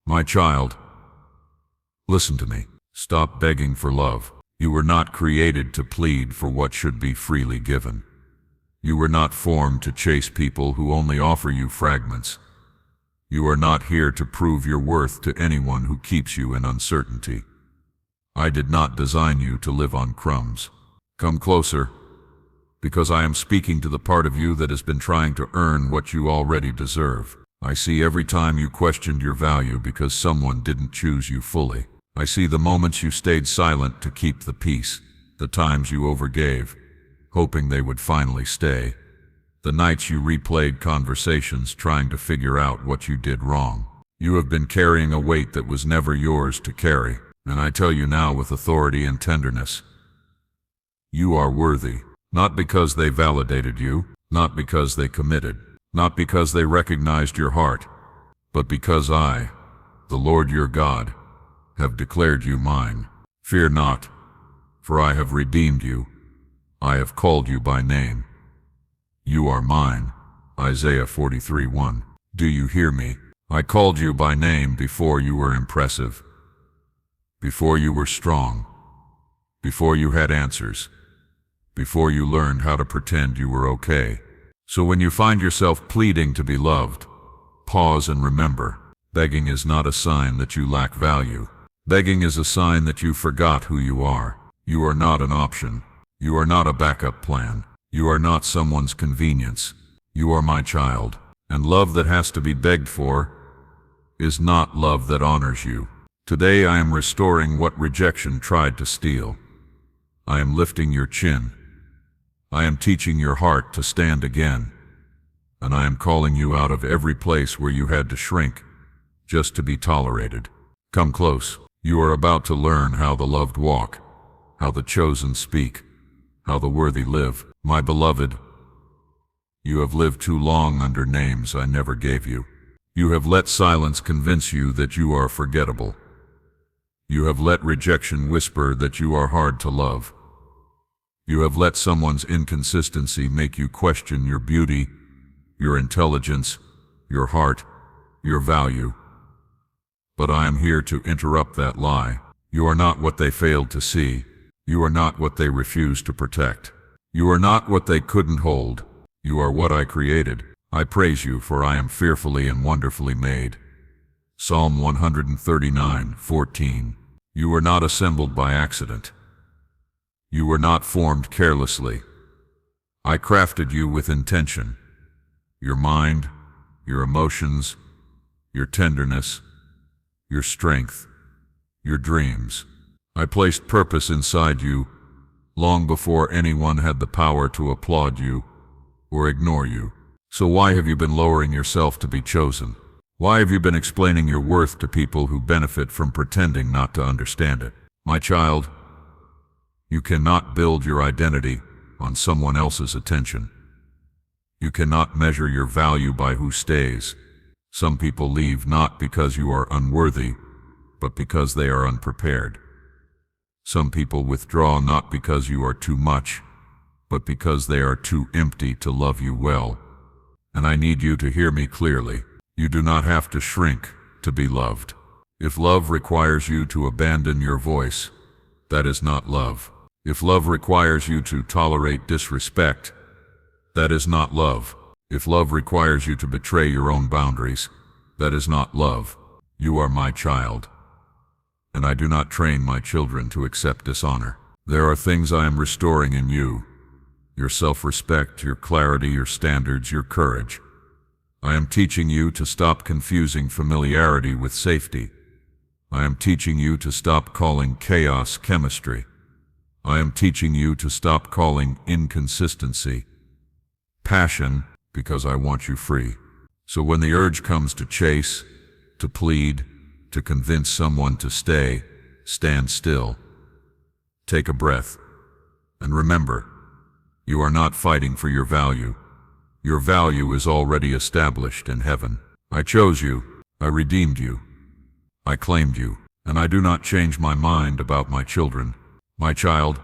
My child, listen to me. Stop begging for love. You were not created to plead for what should be freely given. You were not formed to chase people who only offer you fragments. You are not here to prove your worth to anyone who keeps you in uncertainty. I did not design you to live on crumbs. Come closer, because I am speaking to the part of you that has been trying to earn what you already deserve. I see every time you questioned your value because someone didn't choose you fully. I see the moments you stayed silent to keep the peace, the times you overgave, hoping they would finally stay, the nights you replayed conversations trying to figure out what you did wrong. You have been carrying a weight that was never yours to carry, and I tell you now with authority and tenderness, you are worthy, not because they validated you, not because they committed, not because they recognized your heart, but because I, the Lord your God, have declared you mine. Fear not, for I have redeemed you. I have called you by name. You are mine. Isaiah 43:1. Do you hear me? I called you by name before you were impressive, before you were strong, before you had answers, before you learned how to pretend you were okay. So when you find yourself pleading to be loved, pause and remember, begging is not a sign that you lack value. Begging is a sign that you forgot who you are. You are not an option. You are not a backup plan. You are not someone's convenience. You are my child. And love that has to be begged for is not love that honors you. Today I am restoring what rejection tried to steal. I am lifting your chin. I am teaching your heart to stand again. And I am calling you out of every place where you had to shrink just to be tolerated. Come close. You are about to learn how the loved walk, how the chosen speak, how the worthy live. My beloved, you have lived too long under names I never gave you. You have let silence convince you that you are forgettable. You have let rejection whisper that you are hard to love. You have let someone's inconsistency make you question your beauty, your intelligence, your heart, your value. But I am here to interrupt that lie. You are not what they failed to see. You are not what they refused to protect. You are not what they couldn't hold. You are what I created. I praise you, for I am fearfully and wonderfully made. Psalm 139:14. You were not assembled by accident. You were not formed carelessly. I crafted you with intention. Your mind, your emotions, your tenderness, your strength, your dreams. I placed purpose inside you long before anyone had the power to applaud you or ignore you. So why have you been lowering yourself to be chosen? Why have you been explaining your worth to people who benefit from pretending not to understand it? My child, you cannot build your identity on someone else's attention. You cannot measure your value by who stays. Some people leave not because you are unworthy, but because they are unprepared. Some people withdraw not because you are too much, but because they are too empty to love you well. And I need you to hear me clearly. You do not have to shrink to be loved. If love requires you to abandon your voice, that is not love. If love requires you to tolerate disrespect, that is not love. If love requires you to betray your own boundaries, that is not love. You are my child, and I do not train my children to accept dishonor. There are things I am restoring in you: your self-respect, your clarity, your standards, your courage. I am teaching you to stop confusing familiarity with safety. I am teaching you to stop calling chaos chemistry. I am teaching you to stop calling inconsistency passion, because I want you free. So when the urge comes to chase, to plead, to convince someone to stay, stand still. Take a breath. And remember, you are not fighting for your value. Your value is already established in heaven. I chose you. I redeemed you. I claimed you. And I do not change my mind about my children. My child,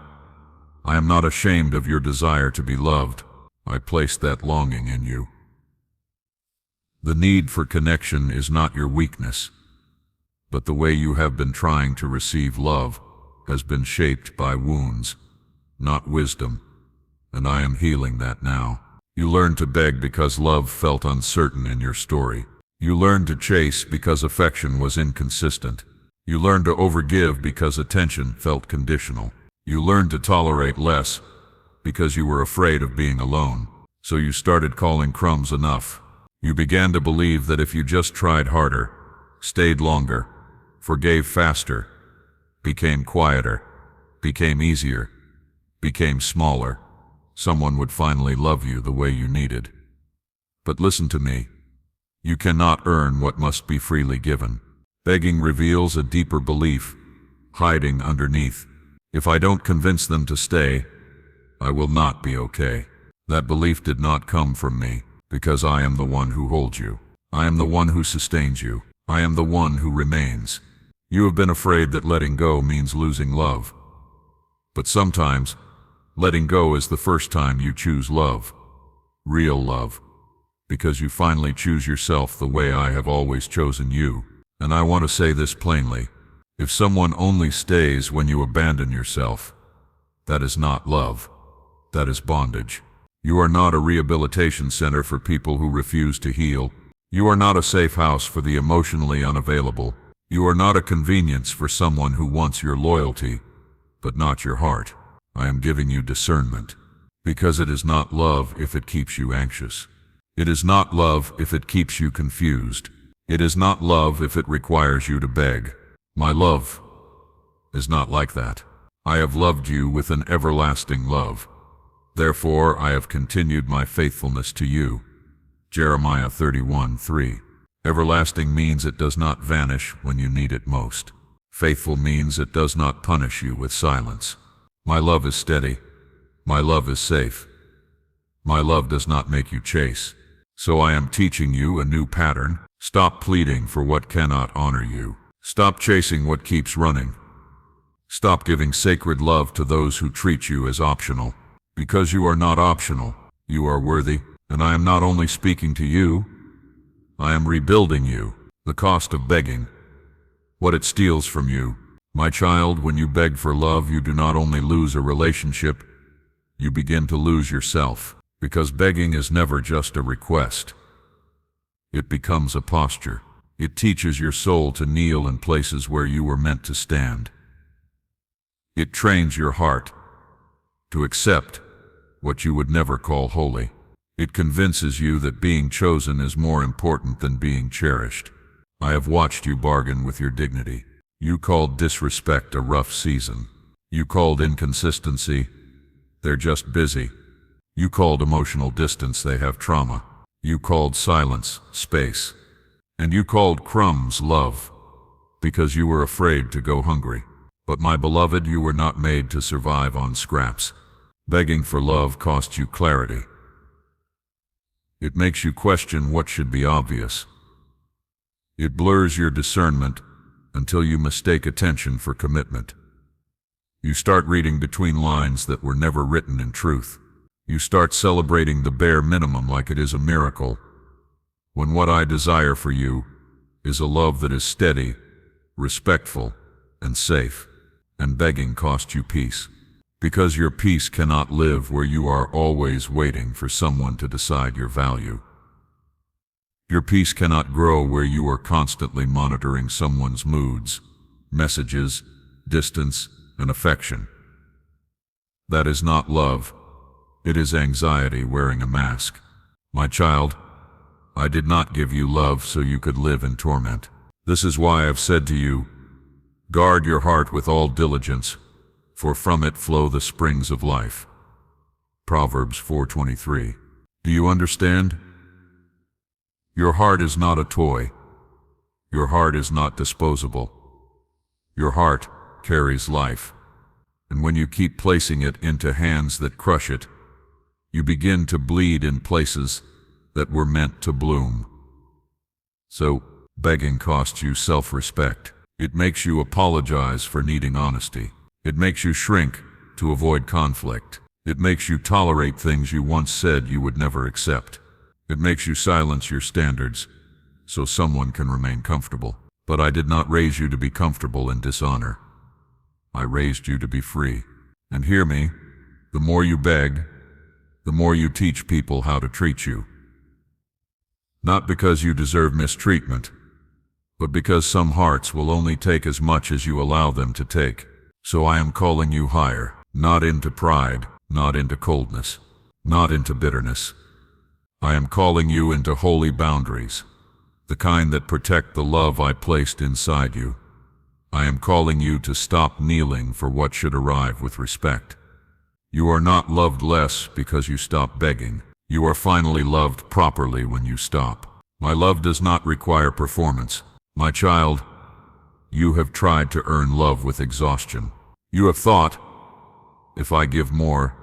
I am not ashamed of your desire to be loved. I placed that longing in you. The need for connection is not your weakness. But the way you have been trying to receive love has been shaped by wounds, not wisdom, and I am healing that now. You learned to beg because love felt uncertain in your story. You learned to chase because affection was inconsistent. You learned to overgive because attention felt conditional. You learned to tolerate less because you were afraid of being alone. So you started calling crumbs enough. You began to believe that if you just tried harder, stayed longer, forgave faster, became quieter, became easier, became smaller, someone would finally love you the way you needed. But listen to me. You cannot earn what must be freely given. Begging reveals a deeper belief, hiding underneath. If I don't convince them to stay, I will not be okay. That belief did not come from me, because I am the one who holds you. I am the one who sustains you. I am the one who remains. You have been afraid that letting go means losing love. But sometimes, letting go is the first time you choose love. Real love. Because you finally choose yourself the way I have always chosen you. And I want to say this plainly. If someone only stays when you abandon yourself, that is not love. That is bondage. You are not a rehabilitation center for people who refuse to heal. You are not a safe house for the emotionally unavailable. You are not a convenience for someone who wants your loyalty, but not your heart. I am giving you discernment. Because it is not love if it keeps you anxious. It is not love if it keeps you confused. It is not love if it requires you to beg. My love is not like that. I have loved you with an everlasting love. Therefore I have continued my faithfulness to you. Jeremiah 31:3. Everlasting means it does not vanish when you need it most. Faithful means it does not punish you with silence. My love is steady. My love is safe. My love does not make you chase. So I am teaching you a new pattern. Stop pleading for what cannot honor you. Stop chasing what keeps running. Stop giving sacred love to those who treat you as optional. Because you are not optional, you are worthy, and I am not only speaking to you, I am rebuilding you. The cost of begging, what it steals from you. My child, when you beg for love, you do not only lose a relationship, you begin to lose yourself. Because begging is never just a request. It becomes a posture. It teaches your soul to kneel in places where you were meant to stand. It trains your heart to accept what you would never call holy. It convinces you that being chosen is more important than being cherished. I have watched you bargain with your dignity. You called disrespect a rough season. You called inconsistency, they're just busy. You called emotional distance, they have trauma. You called silence, space. And you called crumbs, love, because you were afraid to go hungry. But my beloved, you were not made to survive on scraps. Begging for love costs you clarity. It makes you question what should be obvious. It blurs your discernment until you mistake attention for commitment. You start reading between lines that were never written in truth. You start celebrating the bare minimum like it is a miracle, when what I desire for you is a love that is steady, respectful, and safe. And begging costs you peace, because your peace cannot live where you are always waiting for someone to decide your value. Your peace cannot grow where you are constantly monitoring someone's moods, messages, distance, and affection. That is not love. It is anxiety wearing a mask. My child, I did not give you love so you could live in torment. This is why I have said to you, guard your heart with all diligence, for from it flow the springs of life. Proverbs 4:23. Do you understand? Your heart is not a toy. Your heart is not disposable. Your heart carries life. And when you keep placing it into hands that crush it, you begin to bleed in places that were meant to bloom. So, begging costs you self-respect. It makes you apologize for needing honesty. It makes you shrink to avoid conflict. It makes you tolerate things you once said you would never accept. It makes you silence your standards so someone can remain comfortable. But I did not raise you to be comfortable in dishonor. I raised you to be free. And hear me, the more you beg, the more you teach people how to treat you. Not because you deserve mistreatment, but because some hearts will only take as much as you allow them to take. So I am calling you higher, not into pride, not into coldness, not into bitterness. I am calling you into holy boundaries, the kind that protect the love I placed inside you. I am calling you to stop kneeling for what should arrive with respect. You are not loved less because you stop begging. You are finally loved properly when you stop. My love does not require performance. My child, you have tried to earn love with exhaustion. You have thought, if I give more,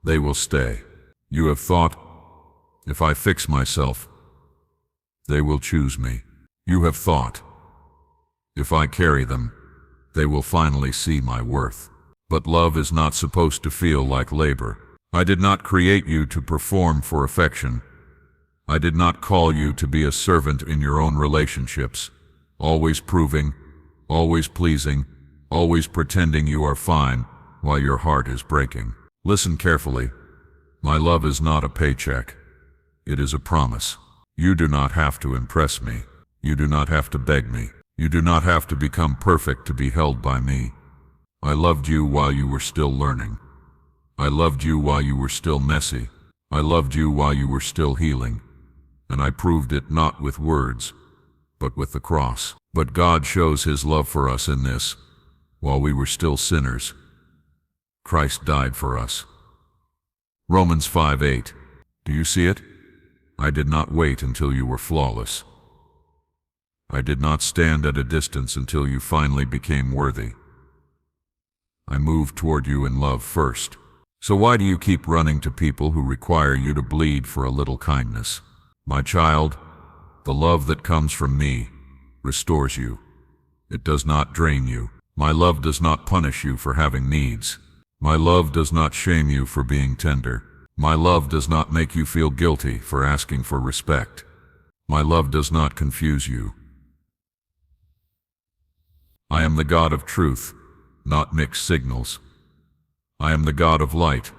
they will stay. You have thought, if I fix myself, they will choose me. You have thought, if I carry them, they will finally see my worth. But love is not supposed to feel like labor. I did not create you to perform for affection. I did not call you to be a servant in your own relationships, always proving, always pleasing, always pretending you are fine while your heart is breaking. Listen carefully. My love is not a paycheck. It is a promise. You do not have to impress me. You do not have to beg me. You do not have to become perfect to be held by me. I loved you while you were still learning. I loved you while you were still messy. I loved you while you were still healing. And I proved it not with words, but with the cross. But God shows His love for us in this: while we were still sinners, Christ died for us. Romans 5:8. Do you see it? I did not wait until you were flawless. I did not stand at a distance until you finally became worthy. I moved toward you in love first. So why do you keep running to people who require you to bleed for a little kindness? My child, the love that comes from me restores you. It does not drain you. My love does not punish you for having needs. My love does not shame you for being tender. My love does not make you feel guilty for asking for respect. My love does not confuse you. I am the God of truth, not mixed signals. I am the God of light,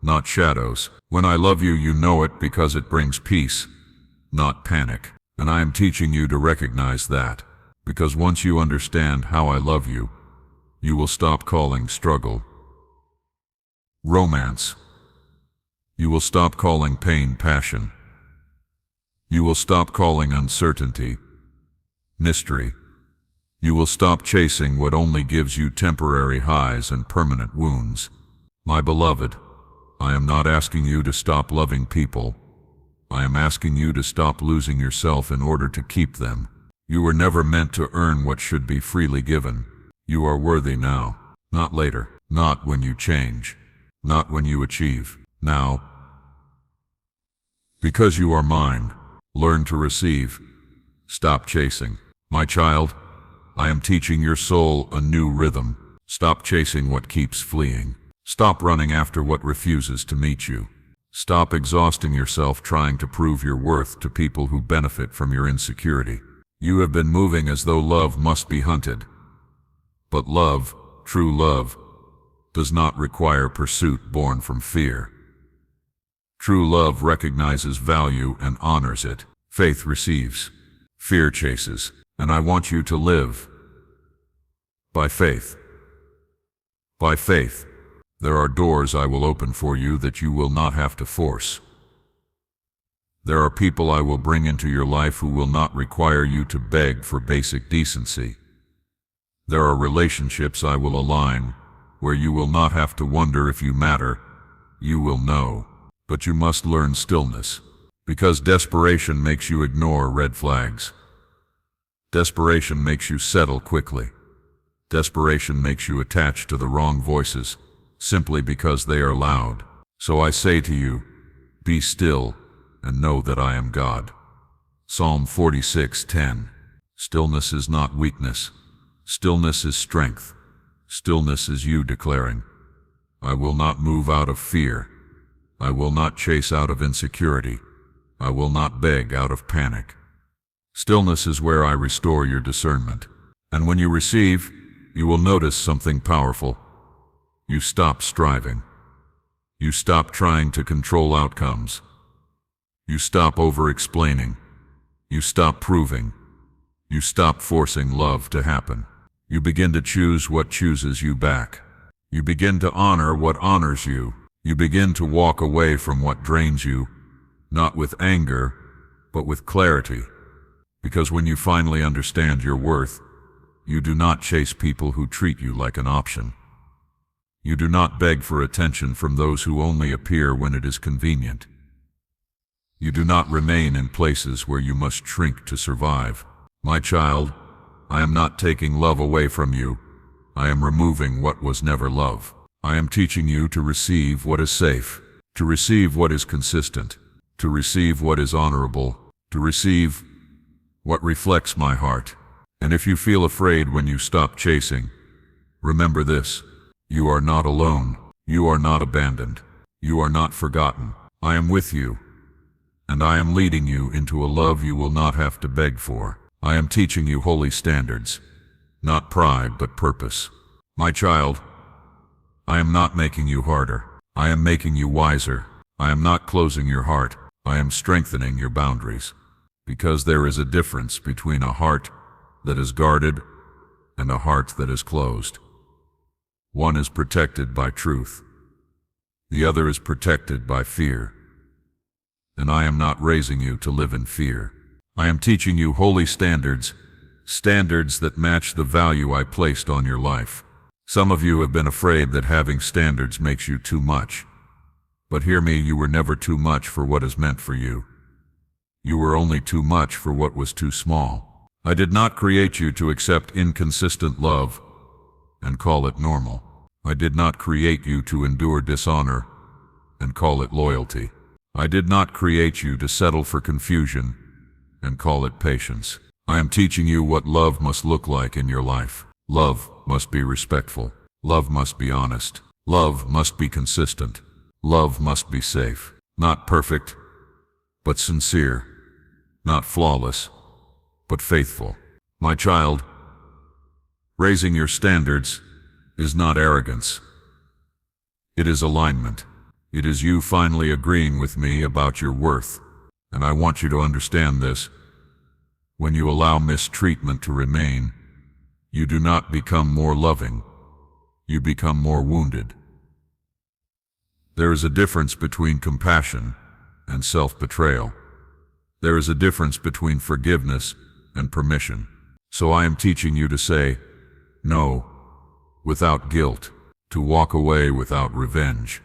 not shadows. When I love you, you know it because it brings peace, not panic. And I am teaching you to recognize that, because once you understand how I love you, you will stop calling struggle romance. You will stop calling pain passion. You will stop calling uncertainty mystery. You will stop chasing what only gives you temporary highs and permanent wounds. My beloved, I am not asking you to stop loving people. I am asking you to stop losing yourself in order to keep them. You were never meant to earn what should be freely given. You are worthy now, not later, not when you change, not when you achieve. Now, because you are mine, learn to receive. Stop chasing. My child, I am teaching your soul a new rhythm. Stop chasing what keeps fleeing. Stop running after what refuses to meet you. Stop exhausting yourself trying to prove your worth to people who benefit from your insecurity. You have been moving as though love must be hunted. But love, true love, does not require pursuit born from fear. True love recognizes value and honors it. Faith receives. Fear chases. And I want you to live by faith. By faith. There are doors I will open for you that you will not have to force. There are people I will bring into your life who will not require you to beg for basic decency. There are relationships I will align where you will not have to wonder if you matter. You will know. But you must learn stillness, because desperation makes you ignore red flags. Desperation makes you settle quickly. Desperation makes you attach to the wrong voices, simply because they are loud. So I say to you, be still and know that I am God. Psalm 46:10. Stillness is not weakness. Stillness is strength. Stillness is you declaring, I will not move out of fear. I will not chase out of insecurity. I will not beg out of panic. Stillness is where I restore your discernment. And when you receive, you will notice something powerful. You stop striving. You stop trying to control outcomes. You stop over-explaining. You stop proving. You stop forcing love to happen. You begin to choose what chooses you back. You begin to honor what honors you. You begin to walk away from what drains you, not with anger, but with clarity. Because when you finally understand your worth, you do not chase people who treat you like an option. You do not beg for attention from those who only appear when it is convenient. You do not remain in places where you must shrink to survive. My child, I am not taking love away from you. I am removing what was never love. I am teaching you to receive what is safe, to receive what is consistent, to receive what is honorable, to receive what reflects my heart. And if you feel afraid when you stop chasing, remember this: you are not alone. You are not abandoned. You are not forgotten. I am with you, and I am leading you into a love you will not have to beg for. I am teaching you holy standards, not pride but purpose. My child, I am not making you harder. I am making you wiser. I am not closing your heart. I am strengthening your boundaries. Because there is a difference between a heart that is guarded and a heart that is closed. One is protected by truth. The other is protected by fear. And I am not raising you to live in fear. I am teaching you holy standards, standards that match the value I placed on your life. Some of you have been afraid that having standards makes you too much. But hear me, you were never too much for what is meant for you. You were only too much for what was too small. I did not create you to accept inconsistent love and call it normal. I did not create you to endure dishonor and call it loyalty. I did not create you to settle for confusion and call it patience. I am teaching you what love must look like in your life. Love must be respectful. Love must be honest. Love must be consistent. Love must be safe. Not perfect, but sincere. Not flawless, but faithful. My child, raising your standards is not arrogance. It is alignment. It is you finally agreeing with me about your worth. And I want you to understand this. When you allow mistreatment to remain, you do not become more loving. You become more wounded. There is a difference between compassion and self-betrayal. There is a difference between forgiveness and permission. So I am teaching you to say no without guilt, to walk away without revenge,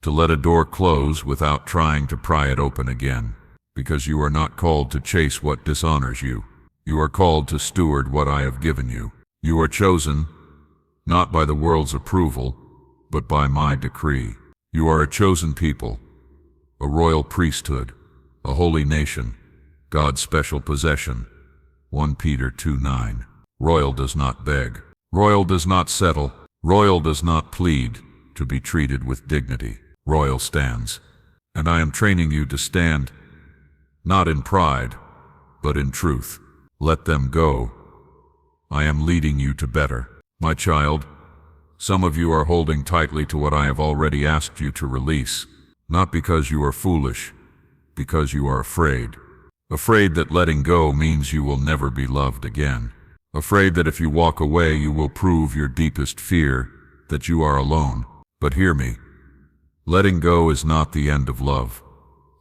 to let a door close without trying to pry it open again. Because you are not called to chase what dishonors you. You are called to steward what I have given you. You are chosen, not by the world's approval, but by my decree. You are a chosen people, a royal priesthood, a holy nation, God's special possession. 1 Peter 2:9. Royal does not beg. Royal does not settle. Royal does not plead to be treated with dignity. Royal stands. And I am training you to stand, not in pride, but in truth. Let them go. I am leading you to better. My child, some of you are holding tightly to what I have already asked you to release, not because you are foolish, because you are afraid. Afraid that letting go means you will never be loved again. Afraid that if you walk away you will prove your deepest fear, that you are alone. But hear me. Letting go is not the end of love.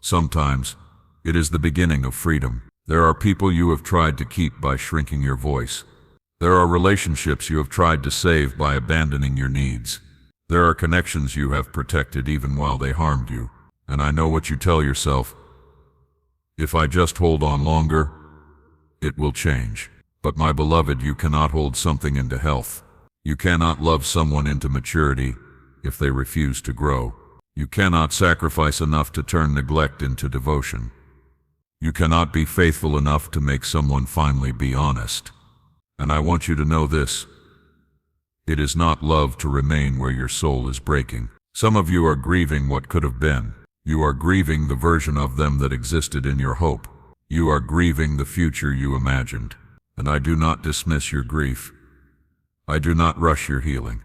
Sometimes it is the beginning of freedom. There are people you have tried to keep by shrinking your voice. There are relationships you have tried to save by abandoning your needs. There are connections you have protected even while they harmed you. And I know what you tell yourself. If I just hold on longer, it will change. But my beloved, you cannot hold something into health. You cannot love someone into maturity if they refuse to grow. You cannot sacrifice enough to turn neglect into devotion. You cannot be faithful enough to make someone finally be honest. And I want you to know this. It is not love to remain where your soul is breaking. Some of you are grieving what could have been. You are grieving the version of them that existed in your hope. You are grieving the future you imagined, and I do not dismiss your grief. I do not rush your healing.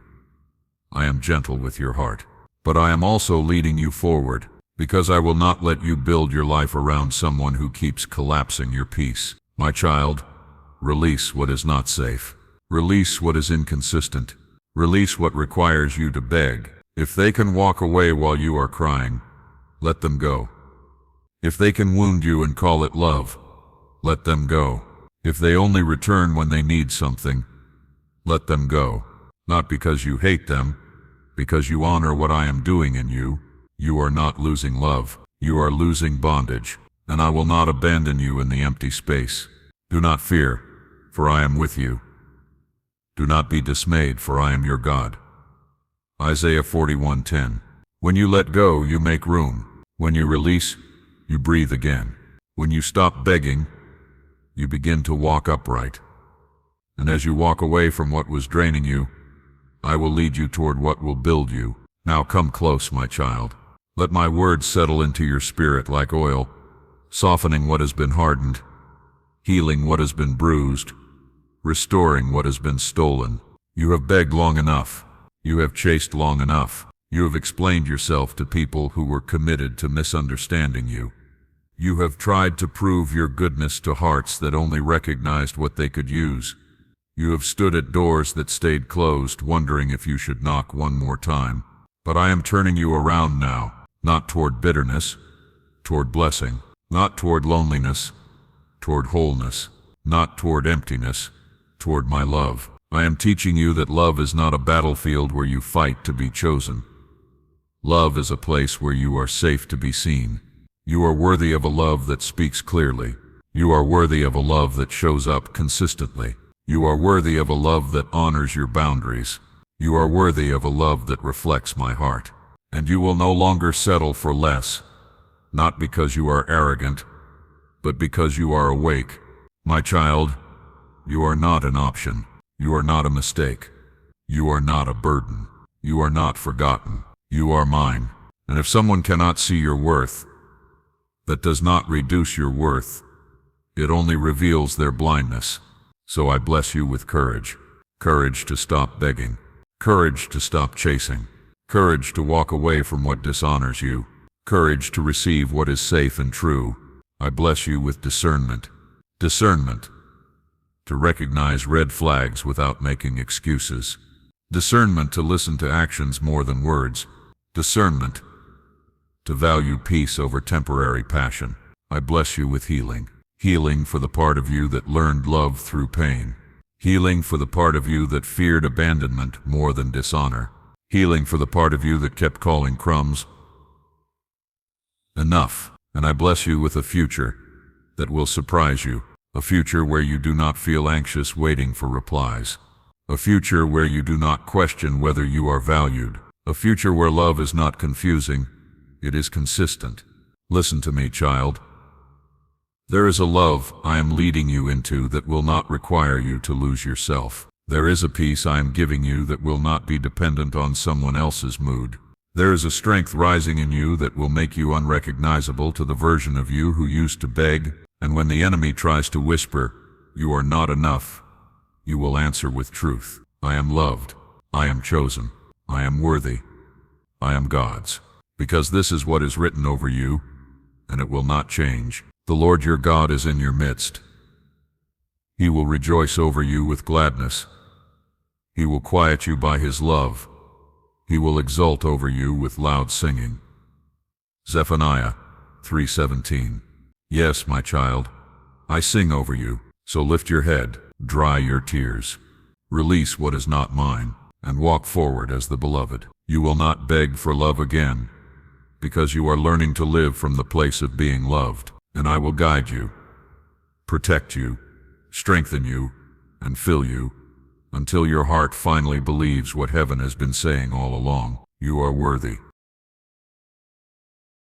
I am gentle with your heart, but I am also leading you forward, because I will not let you build your life around someone who keeps collapsing your peace. My child, release what is not safe. Release what is inconsistent. Release what requires you to beg. If they can walk away while you are crying, let them go. If they can wound you and call it love, let them go. If they only return when they need something, let them go. Not because you hate them, because you honor what I am doing in you. You are not losing love. You are losing bondage, and I will not abandon you in the empty space. Do not fear, for I am with you. Do not be dismayed, for I am your God. Isaiah 41:10. When you let go, you make room. When you release, you breathe again. When you stop begging, you begin to walk upright. And as you walk away from what was draining you, I will lead you toward what will build you. Now come close, my child. Let my words settle into your spirit like oil, softening what has been hardened, healing what has been bruised, restoring what has been stolen. You have begged long enough. You have chased long enough. You have explained yourself to people who were committed to misunderstanding you. You have tried to prove your goodness to hearts that only recognized what they could use. You have stood at doors that stayed closed, wondering if you should knock one more time. But I am turning you around now, not toward bitterness, toward blessing, not toward loneliness, toward wholeness, not toward emptiness, toward my love. I am teaching you that love is not a battlefield where you fight to be chosen. Love is a place where you are safe to be seen. You are worthy of a love that speaks clearly. You are worthy of a love that shows up consistently. You are worthy of a love that honors your boundaries. You are worthy of a love that reflects my heart. And you will no longer settle for less, not because you are arrogant, but because you are awake. My child, you are not an option. You are not a mistake. You are not a burden. You are not forgotten. You are mine. And if someone cannot see your worth, that does not reduce your worth. It only reveals their blindness. So I bless you with courage. Courage to stop begging. Courage to stop chasing. Courage to walk away from what dishonors you. Courage to receive what is safe and true. I bless you with discernment. Discernment. To recognize red flags without making excuses. Discernment to listen to actions more than words. Discernment to value peace over temporary passion. I bless you with healing. Healing for the part of you that learned love through pain. Healing for the part of you that feared abandonment more than dishonor. Healing for the part of you that kept calling crumbs enough. And I bless you with a future that will surprise you. A future where you do not feel anxious waiting for replies. A future where you do not question whether you are valued. A future where love is not confusing, it is consistent. Listen to me, child. There is a love I am leading you into that will not require you to lose yourself. There is a peace I am giving you that will not be dependent on someone else's mood. There is a strength rising in you that will make you unrecognizable to the version of you who used to beg, and when the enemy tries to whisper, "You are not enough," you will answer with truth. I am loved. I am chosen. I am worthy. I am God's. Because this is what is written over you, and it will not change. The Lord your God is in your midst. He will rejoice over you with gladness. He will quiet you by his love. He will exult over you with loud singing. Zephaniah 3:17. Yes, my child, I sing over you. So lift your head, dry your tears, release what is not mine, and walk forward as the beloved. You will not beg for love again, because you are learning to live from the place of being loved. And I will guide you, protect you, strengthen you, and fill you, until your heart finally believes what heaven has been saying all along. You are worthy.